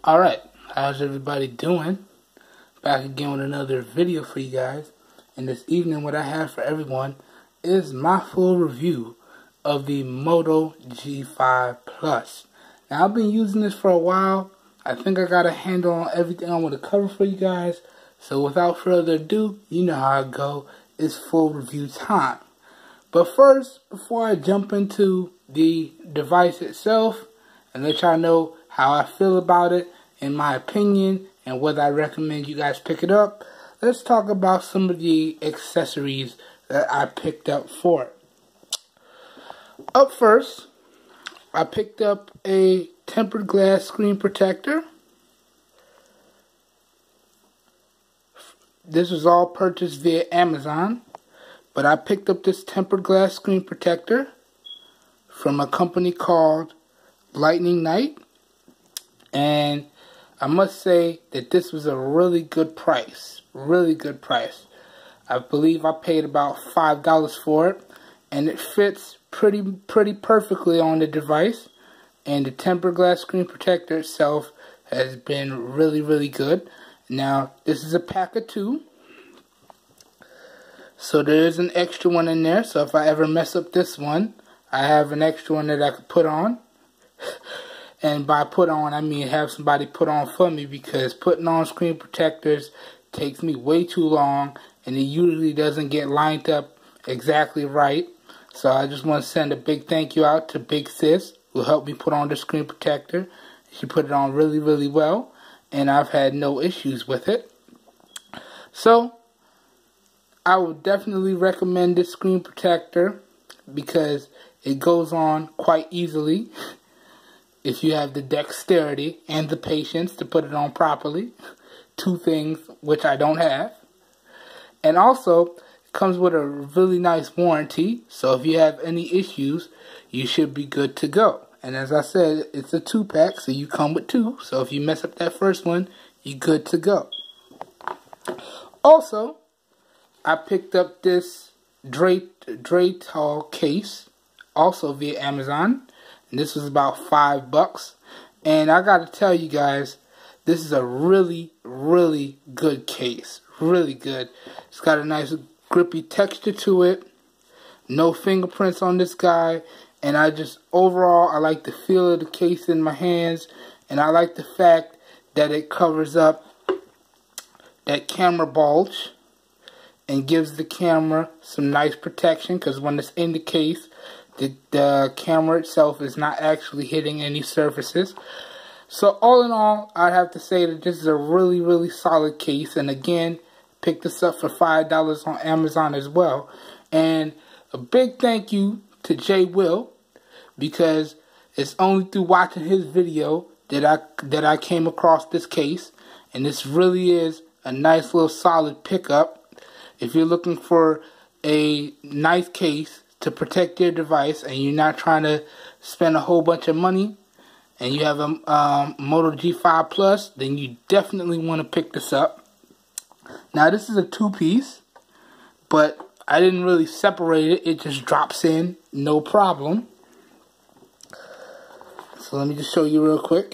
Alright, how's everybody doing? Back again with another video for you guys. And this evening what I have for everyone is my full review of the Moto G5 Plus. Now I've been using this for a while. I think I got a handle on everything I want to cover for you guys. So without further ado, you know how I go. It's full review time. But first, before I jump into the device itself and let y'all know how I feel about it, in my opinion, and whether I recommend you guys pick it up, let's talk about some of the accessories that I picked up for it. Up first, I picked up a tempered glass screen protector. This was all purchased via Amazon, but I picked up this tempered glass screen protector from a company called Lightning Night, and I must say that this was a really good price. Really good price. I believe I paid about $5 for it, and it fits pretty perfectly on the device. And the tempered glass screen protector itself has been really good. Now this is a pack of 2, so there is an extra one in there. So if I ever mess up this one, I have an extra one that I could put on. And by put on, I mean have somebody put on for me, because putting on screen protectors takes me way too long, and it usually doesn't get lined up exactly right. So I just want to send a big thank you out to Big Sis, who helped me put on the screen protector. She put it on really well, and I've had no issues with it. So I would definitely recommend this screen protector because it goes on quite easily if you have the dexterity and the patience to put it on properly. 2 things which I don't have. And also, it comes with a really nice warranty, so if you have any issues, you should be good to go. And as I said, it's a 2-pack, so you come with 2. So if you mess up that first one, you're good to go. Also, I picked up this Dretal case, also via Amazon. And this was about $5. And I gotta tell you guys, this is a really good case. Really good. It's got a nice grippy texture to it. No fingerprints on this guy. And overall, I like the feel of the case in my hands. And I like the fact that it covers up that camera bulge and gives the camera some nice protection, because when it's in the case, the camera itself is not actually hitting any surfaces. So all in all, I have to say that this is a really solid case. And again, picked this up for $5 on Amazon as well. And a big thank you to Jay Will, because it's only through watching his video that I came across this case. And this really is a nice little solid pickup. If you're looking for a nice case to protect your device and you're not trying to spend a whole bunch of money, and you have a Moto G5 Plus, then you definitely want to pick this up. Now this is a 2-piece, but I didn't really separate it. It just drops in, no problem. So let me just show you real quick.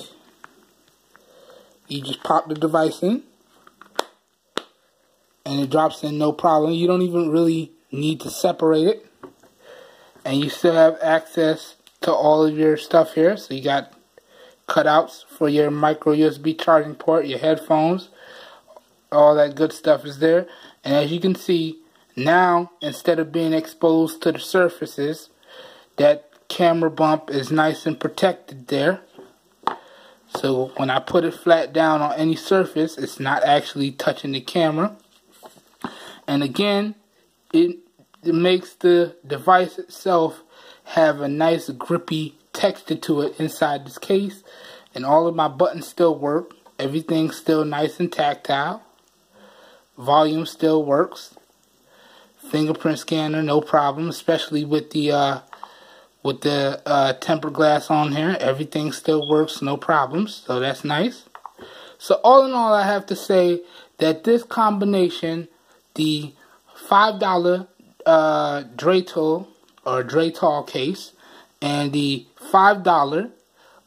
You just pop the device in, and it drops in no problem. You don't even really need to separate it. And you still have access to all of your stuff here. So you got cutouts for your micro USB charging port, your headphones, all that good stuff is there. And as you can see, now instead of being exposed to the surfaces, that camera bump is nice and protected there. So when I put it flat down on any surface, it's not actually touching the camera. And again, it makes the device itself have a nice grippy texture to it inside this case. And all of my buttons still work. Everything's still nice and tactile. Volume still works. Fingerprint scanner, no problem, especially with the tempered glass on here. Everything still works, no problems, so that's nice. So all in all, I have to say that this combination, the $5 Dretal case and the $5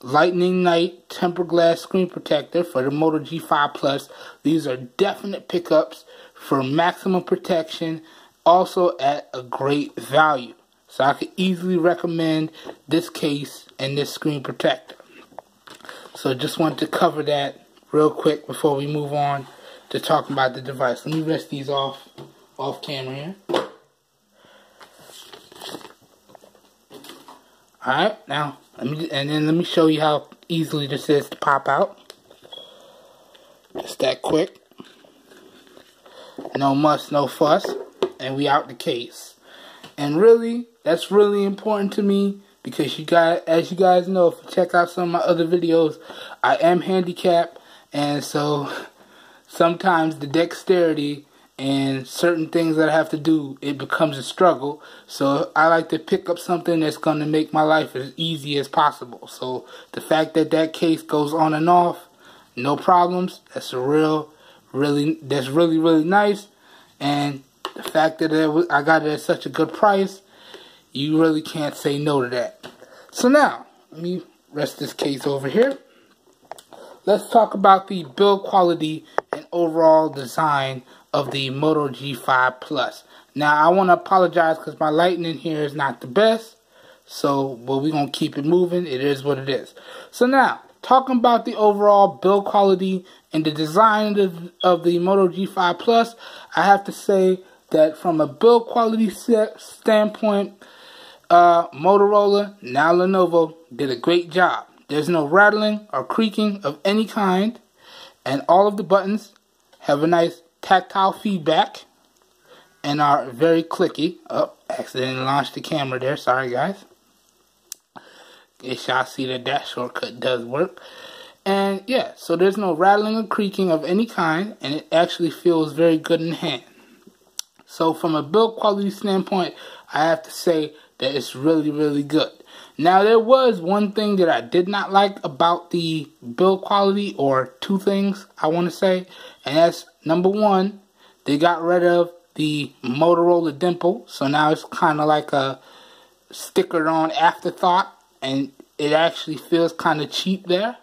Lightning Night tempered glass screen protector for the Moto G5 Plus. These are definite pickups for maximum protection, also at a great value. So I could easily recommend this case and this screen protector. So just wanted to cover that real quick before we move on to talking about the device. Let me rest these off camera here. Alright, now let me show you how easily this is to pop out. Just that quick. No muss, no fuss. And we out the case. And really, that's really important to me because as you guys know, if you check out some of my other videos, I am handicapped, and so sometimes the dexterity and certain things that I have to do, it becomes a struggle. So I like to pick up something that's going to make my life as easy as possible. So the fact that that case goes on and off, no problems, that's really nice. And the fact that I got it at such a good price, you really can't say no to that. So now, let me rest this case over here. Let's talk about the build quality and overall design of the Moto G5 Plus. Now, I want to apologize because my lighting in here is not the best. So, but we're going to keep it moving. It is what it is. So now, talking about the overall build quality and the design of the Moto G5 Plus, I have to say that from a build quality standpoint, Motorola, now Lenovo, did a great job. There's no rattling or creaking of any kind, and all of the buttons have a nice tactile feedback and are very clicky. Oh, accidentally launched the camera there. Sorry, guys. Guess y'all see that shortcut does work. And yeah, so there's no rattling or creaking of any kind, and it actually feels very good in hand. So from a build quality standpoint, I have to say that it's really good. Now, there was one thing that I did not like about the build quality, or two things I want to say, and that's number one, they got rid of the Motorola dimple, so now it's kind of like a stickered on afterthought, and it actually feels kind of cheap there.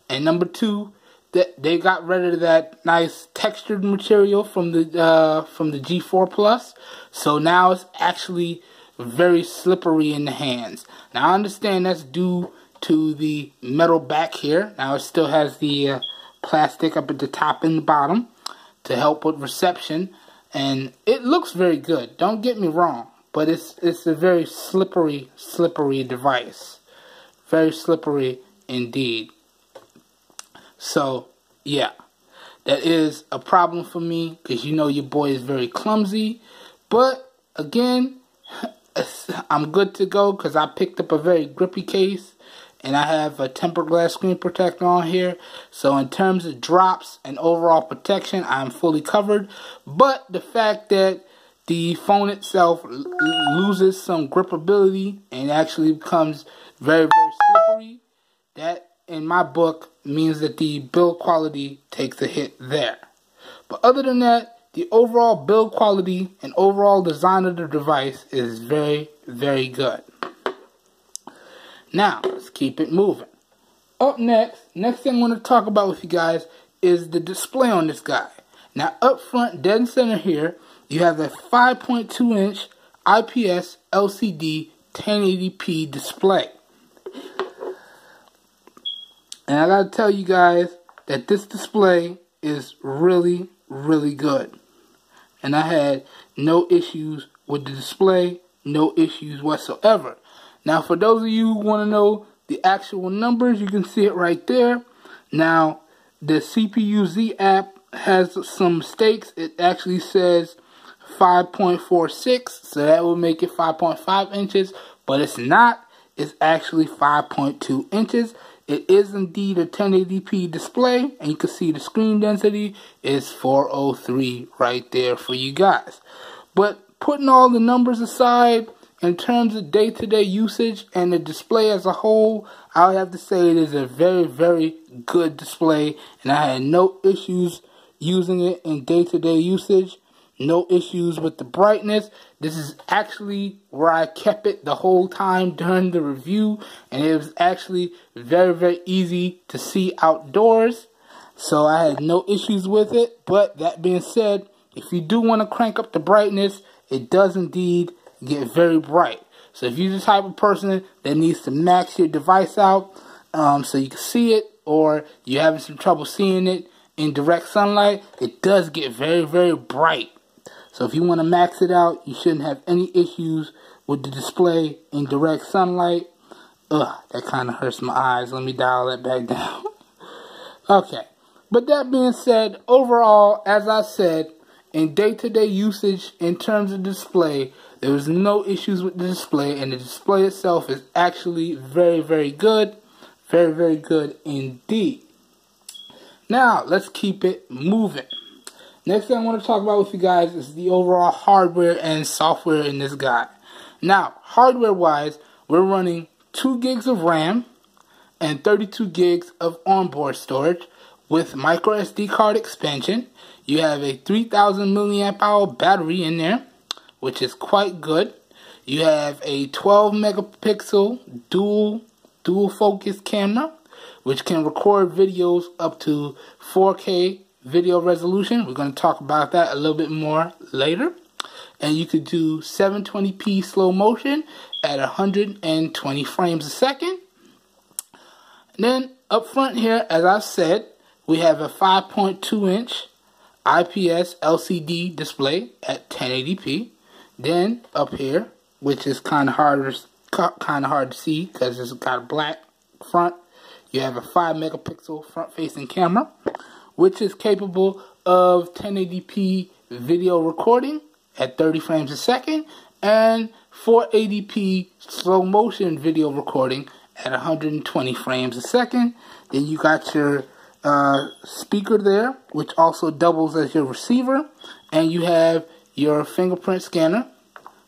And number two, that they got rid of that nice textured material from the G4 Plus, so now it's actually very slippery in the hands. Now I understand that's due to the metal back here. Now it still has the plastic up at the top and the bottom to help with reception, and it looks very good, don't get me wrong, but it's a very slippery device. Very slippery indeed. So yeah, that is a problem for me because you know your boy is very clumsy, but again, I'm good to go because I picked up a very grippy case and I have a tempered glass screen protector on here. So in terms of drops and overall protection, I'm fully covered. But the fact that the phone itself loses some gripability and actually becomes very slippery, that in my book means that the build quality takes a hit there. But other than that, the overall build quality and overall design of the device is very good. Now, let's keep it moving. Up next thing I want to talk about with you guys is the display on this guy. Now, up front, dead center here, you have a 5.2-inch IPS LCD 1080p display. And I gotta tell you guys that this display is really good. And I had no issues with the display, no issues whatsoever. Now, for those of you who want to know the actual numbers, you can see it right there. Now, the CPU-Z app has some mistakes. It actually says 5.46, so that will make it 5.5 inches, but it's not. It's actually 5.2 inches. It is indeed a 1080p display, and you can see the screen density is 403 right there for you guys. But putting all the numbers aside, in terms of day-to-day usage and the display as a whole, I would have to say it is a very good display, and I had no issues using it in day-to-day usage. No issues with the brightness. This is actually where I kept it the whole time during the review, and it was actually very, very easy to see outdoors. So I had no issues with it. But that being said, if you do want to crank up the brightness, it does indeed get very bright. So if you're the type of person that needs to max your device out so you can see it, or you're having some trouble seeing it in direct sunlight, it does get very, very bright. So if you want to max it out, you shouldn't have any issues with the display in direct sunlight. Ugh, that kind of hurts my eyes. Let me dial that back down. Okay, but that being said, overall, as I said, in day-to-day usage, in terms of display, there was no issues with the display, and the display itself is actually very, very good. Very, very good indeed. Now, let's keep it moving. Next thing I want to talk about with you guys is the overall hardware and software in this guy. Now, hardware-wise, we're running 2 gigs of RAM and 32 gigs of onboard storage with microSD card expansion. You have a 3000 milliamp hour battery in there, which is quite good. You have a 12 megapixel dual focus camera, which can record videos up to 4K video resolution. We're going to talk about that a little bit more later. And you could do 720p slow motion at 120 frames a second. And then up front here, as I said, we have a 5.2 inch IPS LCD display at 1080p. Then up here, which is kind of hard to see because it's got a black front, you have a 5 megapixel front facing camera, which is capable of 1080p video recording at 30 frames a second and 480p slow motion video recording at 120 frames a second. Then you got your speaker there, which also doubles as your receiver, and you have your fingerprint scanner,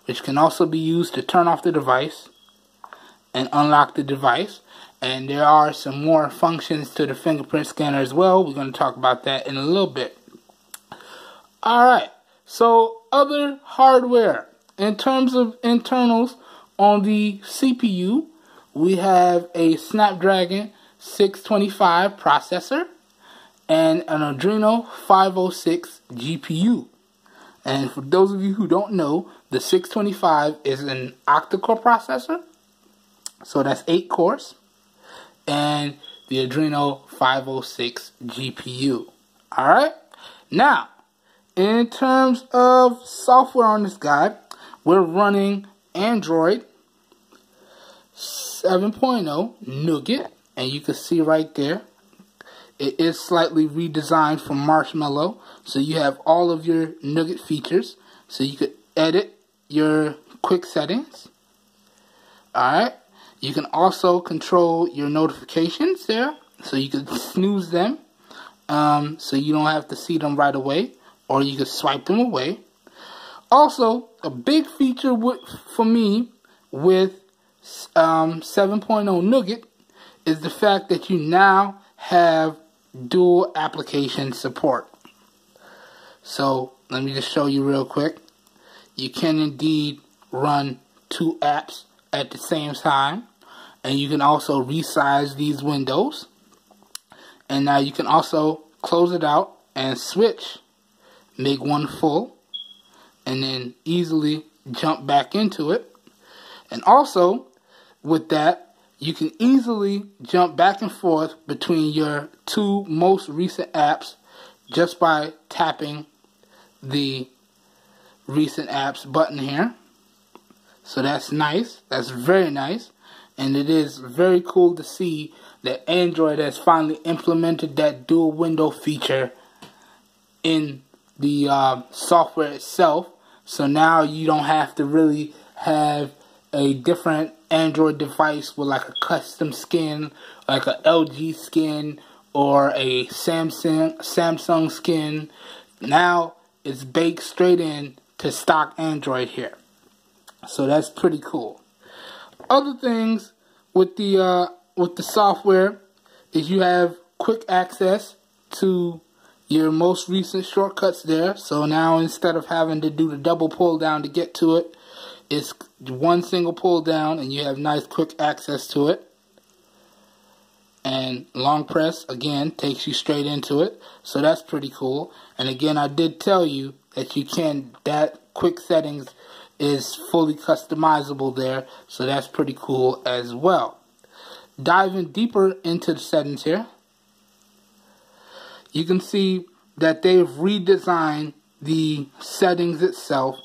which can also be used to turn off the device and unlock the device. And there are some more functions to the fingerprint scanner as well. We're going to talk about that in a little bit. Alright, so other hardware. In terms of internals on the CPU, we have a Snapdragon 625 processor and an Adreno 506 GPU. And for those of you who don't know, the 625 is an octa-core processor, so that's 8 cores, and the Adreno 506 GPU. Alright, now, in terms of software on this guy, we're running Android 7.0 Nougat, and you can see right there, it is slightly redesigned from Marshmallow, so you have all of your Nougat features, so you could edit your quick settings. Alright, you can also control your notifications there, so you can snooze them, so you don't have to see them right away, or you can swipe them away. Also, a big feature for me with 7.0 Nougat is the fact that you now have dual application support. So let me just show you real quick. You can indeed run 2 apps at the same time, and you can also resize these windows. And now you can also close it out and switch, make one full, and then easily jump back into it. And also with that, you can easily jump back and forth between your 2 most recent apps just by tapping the recent apps button here. So that's nice. That's very nice. And it is very cool to see that Android has finally implemented that dual window feature in the software itself. So now you don't have to really have a different Android device with like a custom skin, like a LG skin or a Samsung skin. Now it's baked straight in to stock Android here. So that's pretty cool. Other things with the software is you have quick access to your most recent shortcuts there. So now instead of having to do the double pull down to get to it, it's one single pull down and you have nice quick access to it. And long press again takes you straight into it, so that's pretty cool. And again, I did tell you that that quick settings is fully customizable there, so that's pretty cool as well. Diving deeper into the settings here, you can see that they've redesigned the settings itself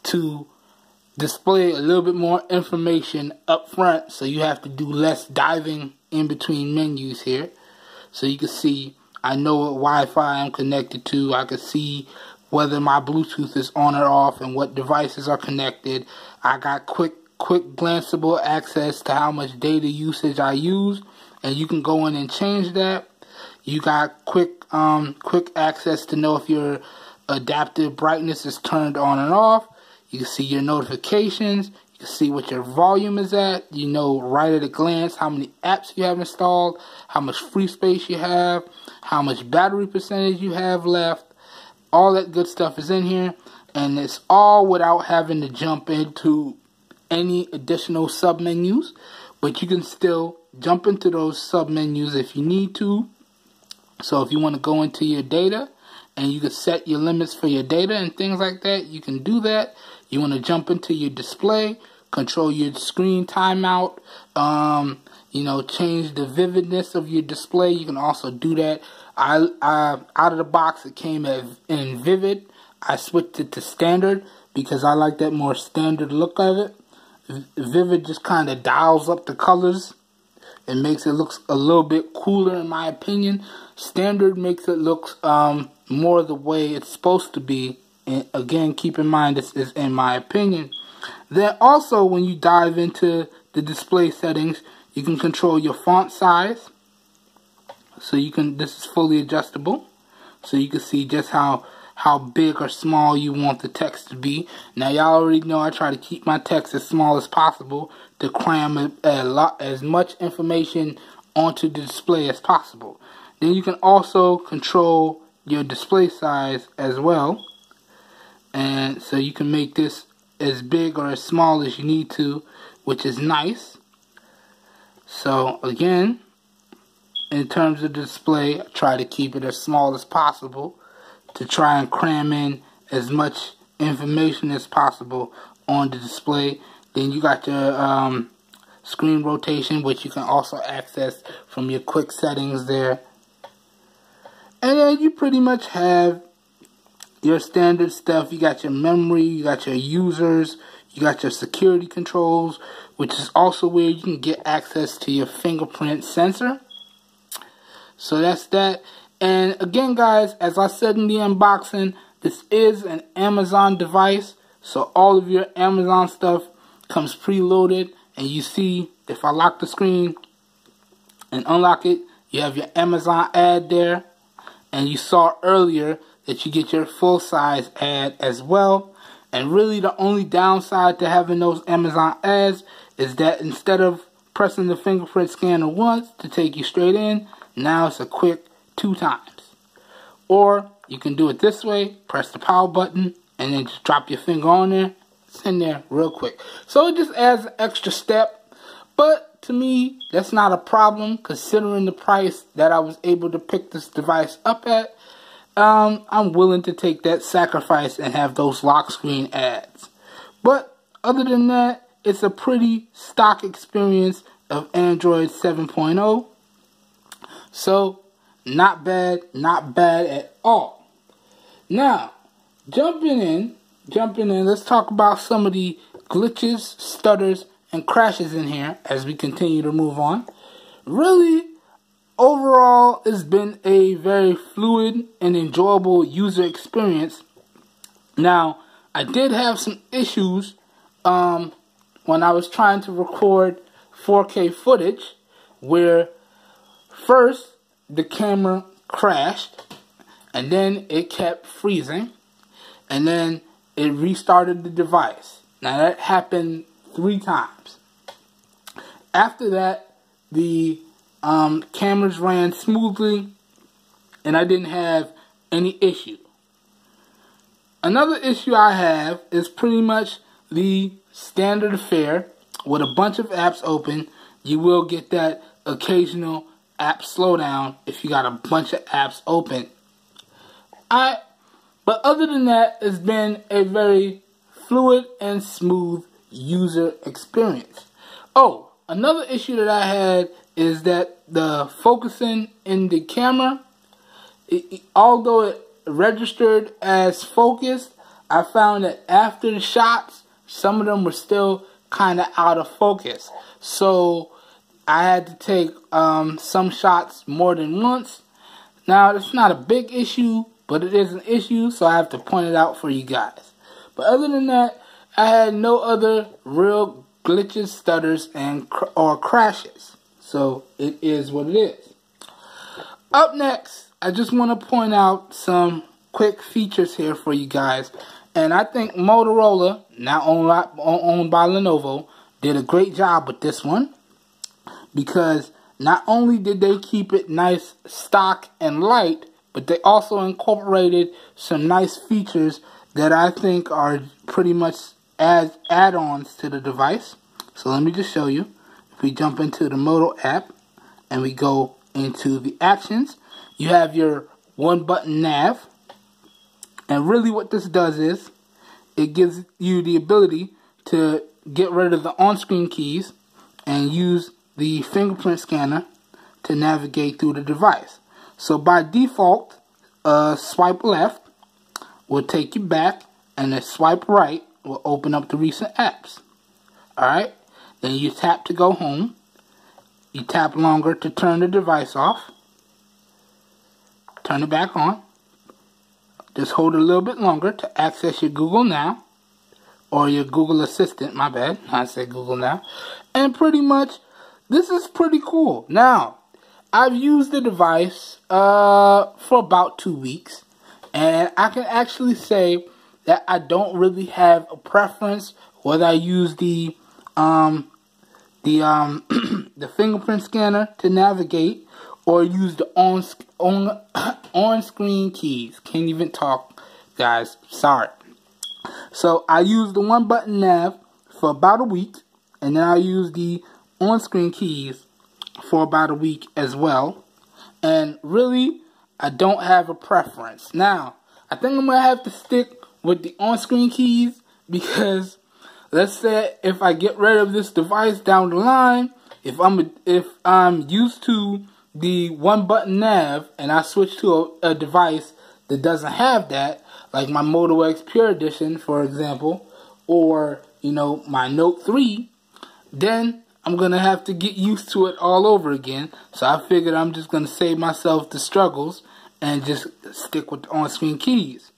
to display a little bit more information up front, so you have to do less diving in between menus here. So you can see I know what Wi-Fi I'm connected to. I can see whether my Bluetooth is on or off and what devices are connected. I got quick glanceable access to how much data usage I use, and you can go in and change that. You got quick access to know if your adaptive brightness is turned on and off. You can see your notifications. You can see what your volume is at. You know right at a glance how many apps you have installed, how much free space you have, how much battery percentage you have left. All that good stuff is in here, and it's all without having to jump into any additional submenus. But you can still jump into those submenus if you need to. So if you want to go into your data and you can set your limits for your data and things like that, you can do that. You want to jump into your display, control your screen timeout, you know, change the vividness of your display. You can also do that. Out of the box, it came in vivid. I switched it to standard because I like that more standard look of it. Vivid just kind of dials up the colors. It makes it look a little bit cooler in my opinion. Standard makes it look more the way it's supposed to be. And again, keep in mind this is in my opinion. Then also when you dive into the display settings, you can control your font size. So you can, this is fully adjustable. So you can see just how big or small you want the text to be. Now y'all already know I try to keep my text as small as possible to cram as much information onto the display as possible. Then you can also control your display size as well. And so you can make this as big or as small as you need to, which is nice. So again, in terms of the display, I try to keep it as small as possible to try and cram in as much information as possible on the display. Then you got your screen rotation, which you can also access from your quick settings there. And then you pretty much have your standard stuff. You got your memory, you got your users, you got your security controls, which is also where you can get access to your fingerprint sensor. So that's that. And again, guys, as I said in the unboxing, this is an Amazon device. So all of your Amazon stuff comes preloaded. And you see, if I lock the screen and unlock it, you have your Amazon ad there. And you saw earlier that you get your full-size ad as well. And really the only downside to having those Amazon ads is that instead of pressing the fingerprint scanner once to take you straight in, now it's a quick 2 times. Or you can do it this way, press the power button and then just drop your finger on there. It's in there real quick. So it just adds an extra step. But to me, that's not a problem considering the price that I was able to pick this device up at. I'm willing to take that sacrifice and have those lock screen ads. But other than that, it's a pretty stock experience of Android 7.0. So, not bad at all. Now, jumping in, let's talk about some of the glitches, stutters, and crashes in here as we continue to move on. Really, overall, it's been a very fluid and enjoyable user experience. Now, I did have some issues when I was trying to record 4K footage where first the camera crashed and then it kept freezing and then it restarted the device. Now that happened 3 times. After that, the cameras ran smoothly and I didn't have any issue. Another issue I have is pretty much the standard affair. With a bunch of apps open, you will get that occasional app slowdown if you got a bunch of apps open. But other than that, it's been a very fluid and smooth user experience. Oh, another issue that I had is that the focusing in the camera, although it registered as focused, I found that after the shots, some of them were still kind of out of focus. So I had to take some shots more than once. Now, it's not a big issue, but it is an issue, so I have to point it out for you guys. But other than that, I had no other real glitches, stutters, or crashes. So it is what it is. Up next, I just want to point out some quick features here for you guys. And I think Motorola, now owned by Lenovo, did a great job with this one. Because not only did they keep it nice, stock, and light, but they also incorporated some nice features that I think are pretty much as add-ons to the device. So let me just show you. If we jump into the Moto app and we go into the actions, you have your one-button nav. And really what this does is, it gives you the ability to get rid of the on-screen keys and use the fingerprint scanner to navigate through the device. So by default, swipe left will take you back, and a swipe right will open up the recent apps. Alright, then you tap to go home. You tap longer to turn the device off. Turn it back on. Just hold it a little bit longer to access your Google Now, or your Google Assistant, my bad, I said Google Now. And pretty much, this is pretty cool. Now, I've used the device for about 2 weeks, and I can actually say that I don't really have a preference whether I use the fingerprint scanner to navigate or use the on-screen keys. Can't even talk, guys. Sorry. So I use the one-button nav for about a week, and then I use the on-screen keys for about a week as well. And really, I don't have a preference. Now, I think I'm gonna have to stick with the on-screen keys because, let's say, if I get rid of this device down the line, if I'm used to the one-button nav and I switch to a device that doesn't have that, like my Moto X Pure Edition, for example, or my Note 3, then I'm gonna have to get used to it all over again. So I figured I'm just gonna save myself the struggles and just stick with the on-screen keys.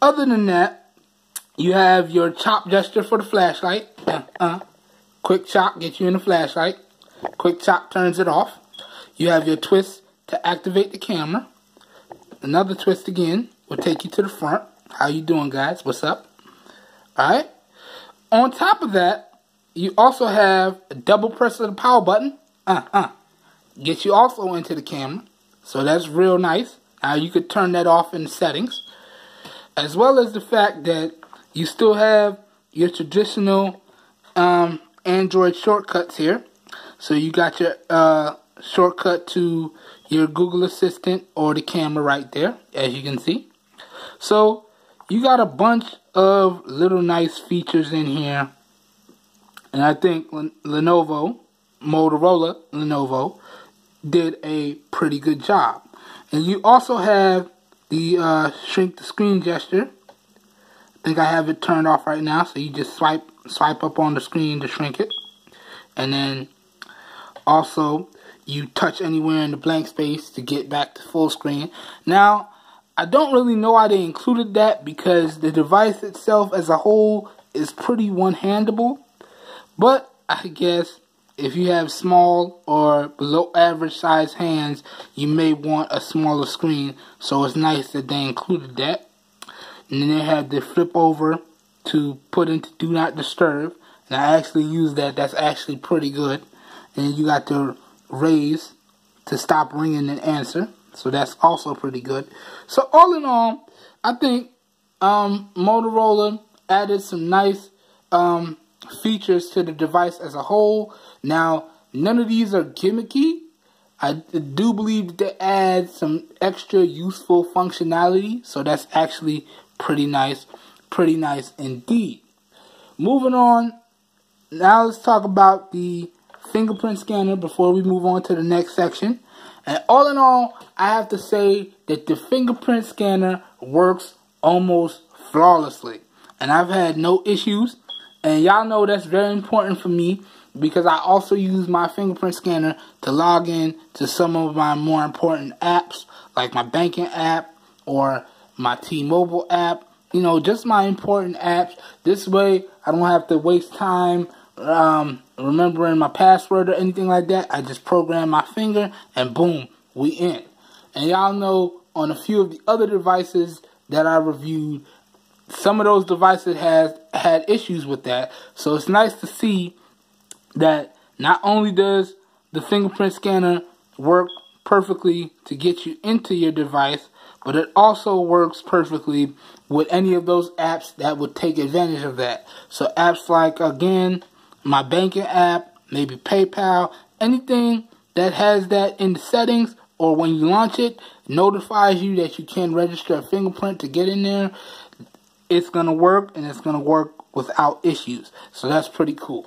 Other than that, you have your chop gesture for the flashlight. Quick chop gets you in the flashlight. Quick chop turns it off. You have your twist to activate the camera. Another twist again will take you to the front. How you doing, guys? What's up? Alright. On top of that, you also have a double press of the power button. Gets you also into the camera. So that's real nice. Now you could turn that off in the settings. As well as the fact that you still have your traditional Android shortcuts here. So you got your shortcut to your Google Assistant or the camera right there, as you can see. So you got a bunch of little nice features in here, and I think Motorola Lenovo did a pretty good job. And you also have the shrink the screen gesture. I think I have it turned off right now, so you just swipe up on the screen to shrink it, and then also you touch anywhere in the blank space to get back to full screen. Now, I don't really know why they included that because the device itself as a whole is pretty one-handable. But I guess if you have small or below average size hands, you may want a smaller screen. So it's nice that they included that. And then they had the flip over to put into Do Not Disturb. And I actually use that. That's actually pretty good. And you got the raise to stop ringing and answer. so that's also pretty good. So all in all, I think Motorola added some nice features to the device as a whole. Now, none of these are gimmicky. I do believe they add some extra useful functionality, so that's actually pretty nice indeed. Moving on, now let's talk about the fingerprint scanner before we move on to the next section. And all in all, I have to say that the fingerprint scanner works almost flawlessly, and I've had no issues. And y'all know that's very important for me, because I also use my fingerprint scanner to log in to some of my more important apps, like my banking app or my T-Mobile app. You know, just my important apps. This way, I don't have to waste time remembering my password or anything like that. I just program my finger and boom, we in. And y'all know on a few of the other devices that I reviewed, some of those devices had issues with that. So it's nice to see that not only does the fingerprint scanner work perfectly to get you into your device, but it also works perfectly with any of those apps that would take advantage of that. So apps like, again, my banking app, maybe PayPal, anything that has that in the settings, or when you launch it, notifies you that you can register a fingerprint to get in there, it's going to work, and it's going to work without issues. So that's pretty cool.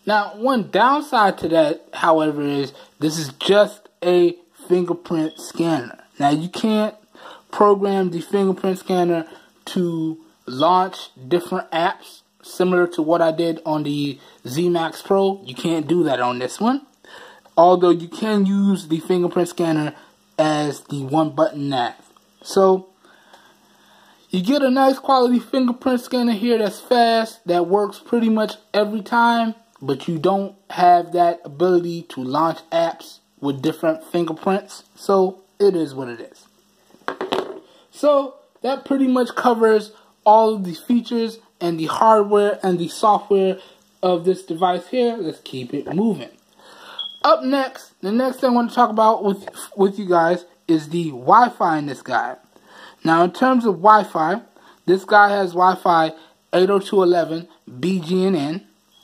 Now, one downside to that, however, is this is just a fingerprint scanner. Now, you can't program the fingerprint scanner to launch different apps similar to what I did on the Z Max Pro. You can't do that on this one. Although you can use the fingerprint scanner as the one-button nav. So, you get a nice quality fingerprint scanner here that's fast, that works pretty much every time, but you don't have that ability to launch apps with different fingerprints. So, it is what it is. So, that pretty much covers all of the features and the hardware and the software of this device here. Let's keep it moving. Up next, the next thing I want to talk about with you guys is the Wi-Fi in this guy. Now, in terms of Wi-Fi, this guy has Wi-Fi 802.11 BGNN,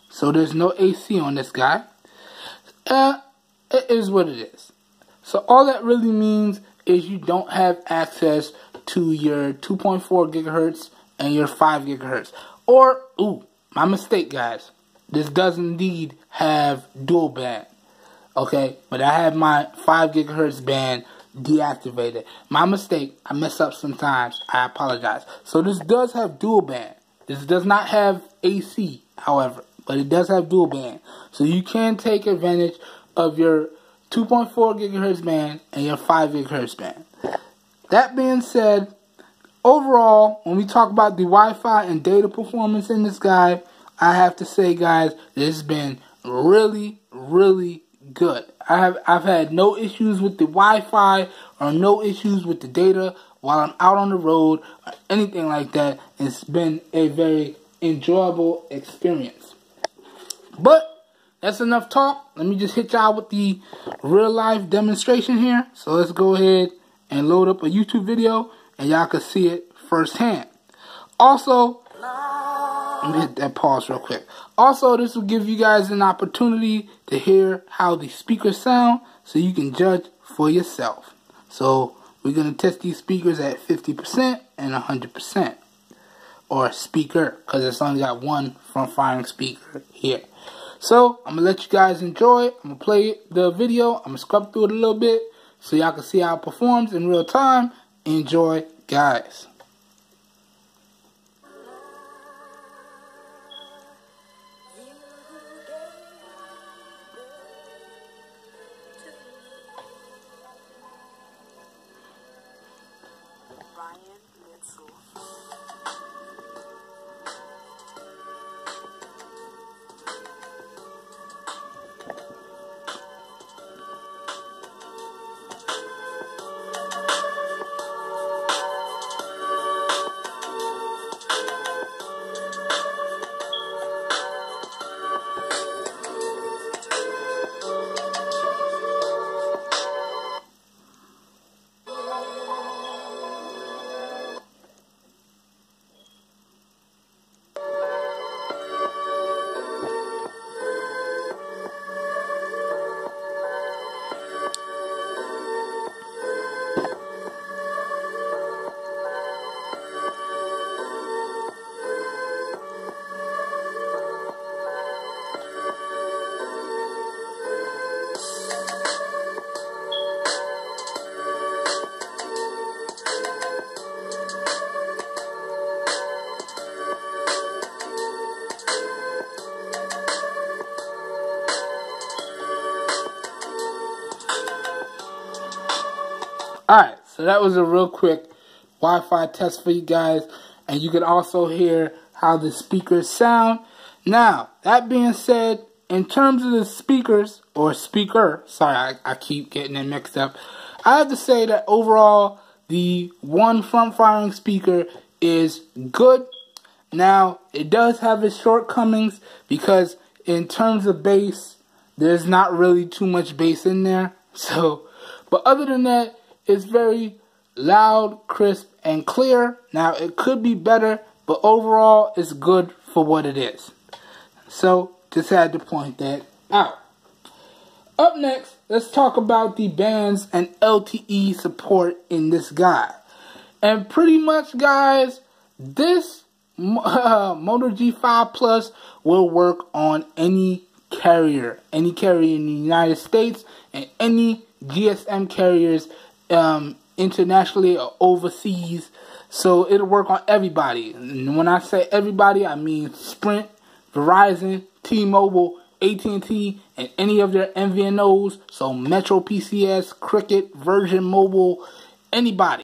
so there's no AC on this guy. It is what it is. So all that really means is you don't have access to your 2.4 gigahertz and your 5 gigahertz. Or, my mistake, guys. This does indeed have dual band. Okay, but I have my 5 gigahertz band deactivated. My mistake. I mess up sometimes. I apologize. So this does have dual band. This does not have AC, however, but it does have dual band. So you can take advantage of your 2.4 gigahertz band and your 5 gigahertz band. That being said, overall, when we talk about the Wi-Fi and data performance in this guy, I have to say, guys, this has been really, really good. I've had no issues with the Wi-Fi or no issues with the data while I'm out on the road or anything like that. It's been a very enjoyable experience. But that's enough talk. Let me just hit y'all with the real life demonstration here. So let's go ahead and load up a YouTube video and y'all can see it firsthand. Also, let me hit that pause real quick. Also, this will give you guys an opportunity to hear how the speakers sound so you can judge for yourself. So, we're going to test these speakers at 50% and 100%. Or speaker, because it's only got one front-firing speaker here. So, I'm going to let you guys enjoy it. I'm going to play the video. I'm going to scrub through it a little bit so y'all can see how it performs in real time. Enjoy, guys. Alright, so that was a real quick Wi-Fi test for you guys. And you can also hear how the speakers sound. Now, that being said, in terms of the speakers, or speaker, sorry, I keep getting it mixed up. I have to say that overall, the one front-firing speaker is good. Now, it does have its shortcomings because in terms of bass, there's not really too much bass in there. So, but other than that, it's very loud, crisp, and clear. Now, it could be better, but overall, it's good for what it is. So, just had to point that out. Up next, let's talk about the bands and LTE support in this guy. And pretty much, guys, this Moto G5 Plus will work on any carrier in the United States and any GSM carriers internationally or overseas. So it'll work on everybody. And when I say everybody, I mean Sprint, Verizon, T-Mobile, AT&T, and any of their MVNOs. So Metro PCS, Cricket, Virgin Mobile, anybody.